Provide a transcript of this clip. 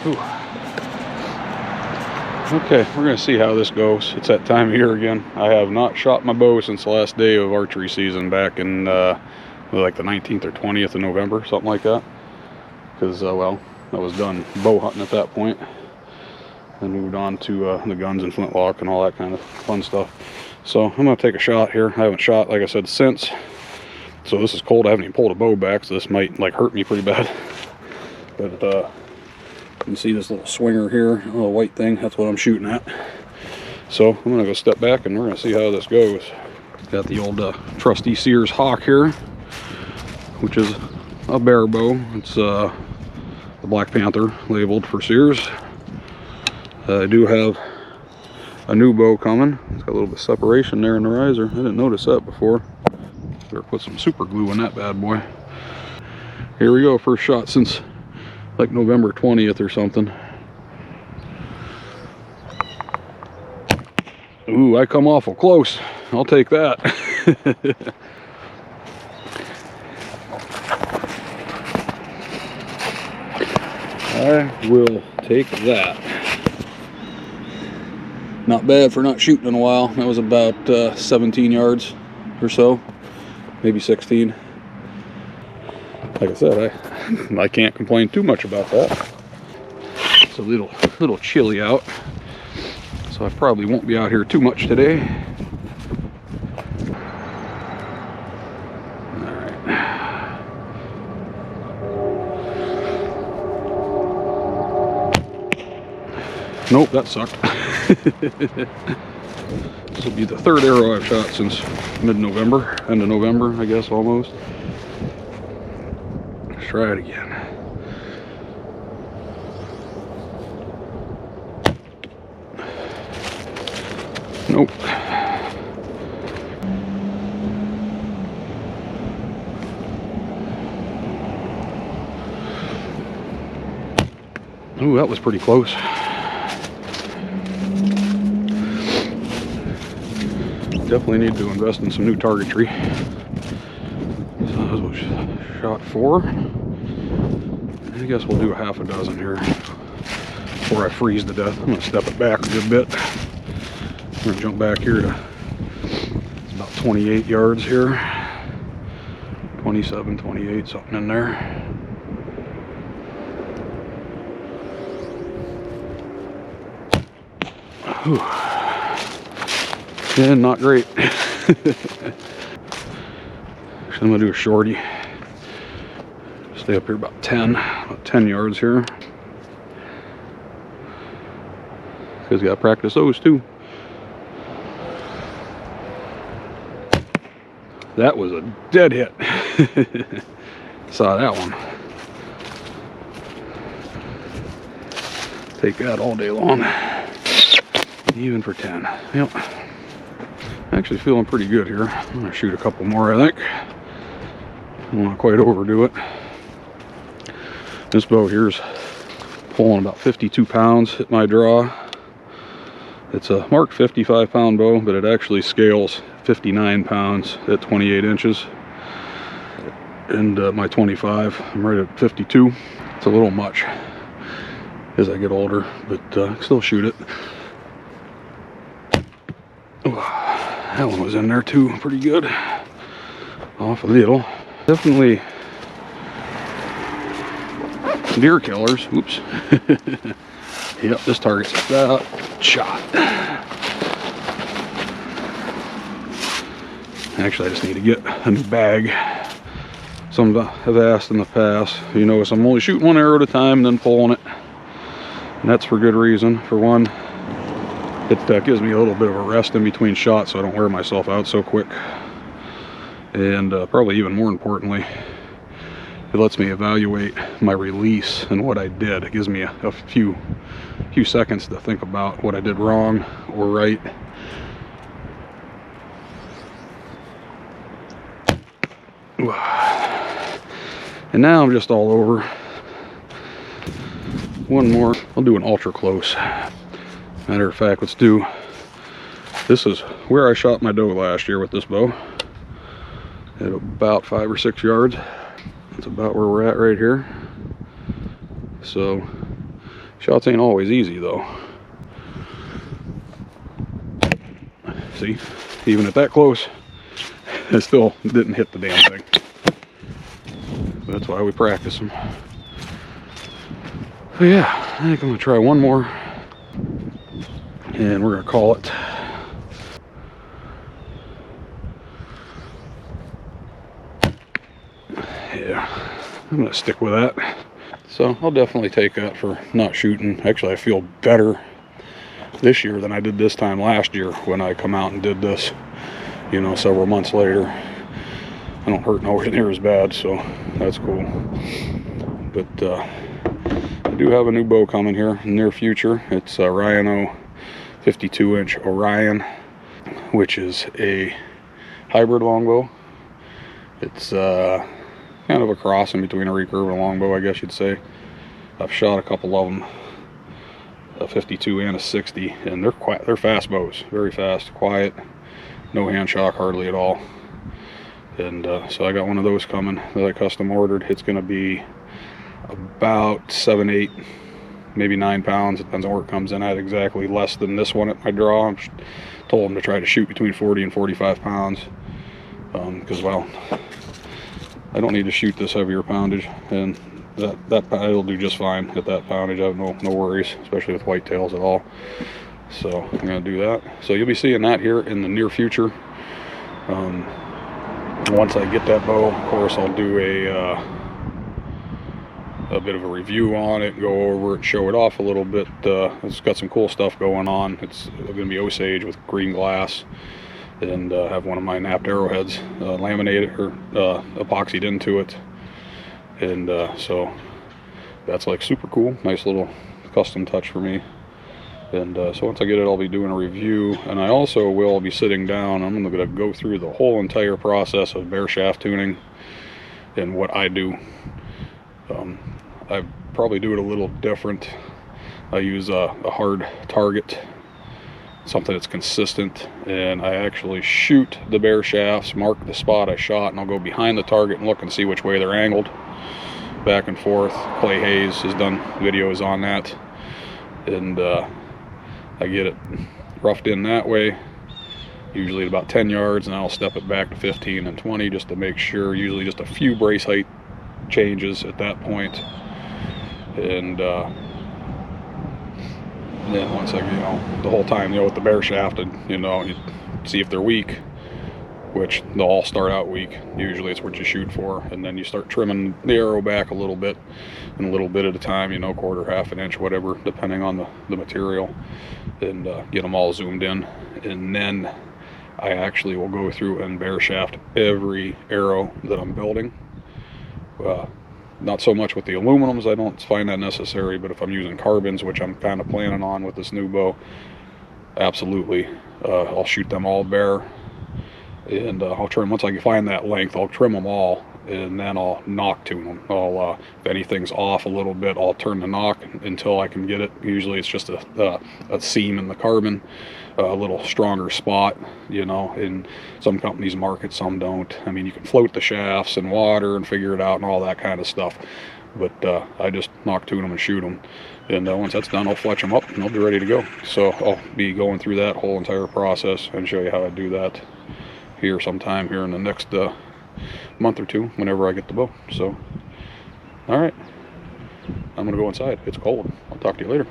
Whew. Okay, we're gonna see how this goes. It's that time of year again. I have not shot my bow since the last day of archery season back in like the 19th or 20th of November, something like that. Because well, I was done bow hunting at that point and moved on to the guns and flintlock and all that kind of fun stuff. So I'm gonna take a shot here. I haven't shot, like I said, since. So this is cold. I haven't even pulled a bow back, so this might like hurt me pretty bad. But you can see this little swinger here, a little white thing. That's what I'm shooting at. So I'm gonna go step back and we're gonna see how this goes. Got the old trusty Sears Hawk here, which is a bear bow. It's the Black Panther labeled for Sears. I do have a new bow coming. It's got a little bit of separation there in the riser. I didn't notice that before. Better put some super glue in that bad boy. Here we go, first shot since like November 20th or something. Ooh, I come awful close. I'll take that. I will take that. Not bad for not shooting in a while. That was about 17 yards or so, maybe 16. Like I said, I can't complain too much about that. It's a little chilly out, so I probably won't be out here too much today. All right. Nope, that sucked. This will be the third arrow I've shot since mid-November, end of November, I guess, almost. Let's try it again. Nope. Ooh, that was pretty close. Definitely need to invest in some new targetry. So that was shot 4. I guess we'll do a half a dozen here before I freeze to death. I'm gonna step it back a good bit. I'm gonna jump back here to about 28 yards here. 27, 28, something in there. Whew. Yeah, not great. Actually, I'm gonna do a shorty. Stay up here about 10 yards here. Because you gotta practice those too. That was a dead hit. Saw that one. Take that all day long. Even for 10. Yep. Actually feeling pretty good here. I'm gonna shoot a couple more, I think. I don't want to quite overdo it. This bow here's pulling about 52 pounds at my draw. It's a marked 55-pound bow, but it actually scales 59 pounds at 28 inches. And my 25, I'm right at 52. It's a little much as I get older, but I can still shoot it. Ooh, that one was in there too, pretty good. Off a little. Definitely deer killers. Oops. Yep, this target's that shot. Actually, I just need to get a new bag. Some have asked in the past. You notice I'm only shooting one arrow at a time and then pulling it. And that's for good reason. For one, it gives me a little bit of a rest in between shots so I don't wear myself out so quick. And probably even more importantly, it lets me evaluate my release and what I did. It gives me a few seconds to think about what I did wrong or right. And now I'm just all over. One more. I'll do an ultra close. Matter of fact, let's do, this is where I shot my doe last year with this bow. At about 5 or 6 yards. That's about where we're at right here. So Shots ain't always easy though. See, even at that close, it still didn't hit the damn thing. That's why we practice them. So yeah, I think I'm gonna try one more, and we're gonna call it. Yeah, I'm gonna stick with that. So I'll definitely take that for not shooting. Actually, I feel better this year than I did this time last year when I come out and did this, you know, several months later. I don't hurt nowhere near as bad, so that's cool. But I do have a new bow coming here in the near future. It's a Rhino 52-inch Orion, which is a hybrid longbow. It's kind of a cross in between a recurve and a longbow, I guess you'd say. I've shot a couple of them, a 52 and a 60, and they're fast bows, very fast, quiet, no hand shock hardly at all. And so I got one of those coming that I custom ordered. It's going to be about 7, 8, maybe 9 pounds. It depends on where it comes in at. Exactly less than this one at my draw. I told them to try to shoot between 40 and 45 pounds because, well, I don't need to shoot this heavier poundage, and that it'll do just fine at that poundage. I have no worries, especially with whitetails at all. So I'm going to do that. So you'll be seeing that here in the near future. Once I get that bow, of course, I'll do a bit of a review on it, go over it, show it off a little bit. It's got some cool stuff going on. It's going to be Osage with green glass, and have one of my napped arrowheads laminated or epoxied into it. And so that's like super cool, nice little custom touch for me. And so once I get it, I'll be doing a review, and I also will be sitting down. I'm going to go through the whole entire process of bare shaft tuning and what I do. I probably do it a little different. I use a hard target, something that's consistent, and I actually shoot the bare shafts, mark the spot I shot, and I'll go behind the target and look and see which way they're angled, back and forth. Clay Hayes has done videos on that, and I get it roughed in that way, usually at about 10 yards, and I'll step it back to 15 and 20 just to make sure, usually just a few brace height changes at that point. And then once I, the whole time, with the bare shafted, you see if they're weak, which they'll all start out weak. Usually it's what you shoot for, and then you start trimming the arrow back a little bit, and a little bit at a time, quarter, half an inch, whatever, depending on the material, and get them all zoomed in. And then I actually will go through and bare shaft every arrow that I'm building. Not so much with the aluminums, I don't find that necessary, but if I'm using carbons, which I'm kind of planning on with this new bow, absolutely, I'll shoot them all bare. And I'll trim, once I find that length, I'll trim them all, and then I'll knock tune them. If anything's off a little bit, I'll turn the knock until I can get it. Usually it's just a seam in the carbon, a little stronger spot, and some companies mark it, some don't. I mean, you can float the shafts in water and figure it out and all that kind of stuff, but I just knock tune them and shoot them. And once that's done, I'll fletch them up and they'll be ready to go. So I'll be going through that whole entire process and show you how I do that here sometime here in the next month or two, whenever I get the bow. So all right, I'm gonna go inside. It's cold. I'll talk to you later.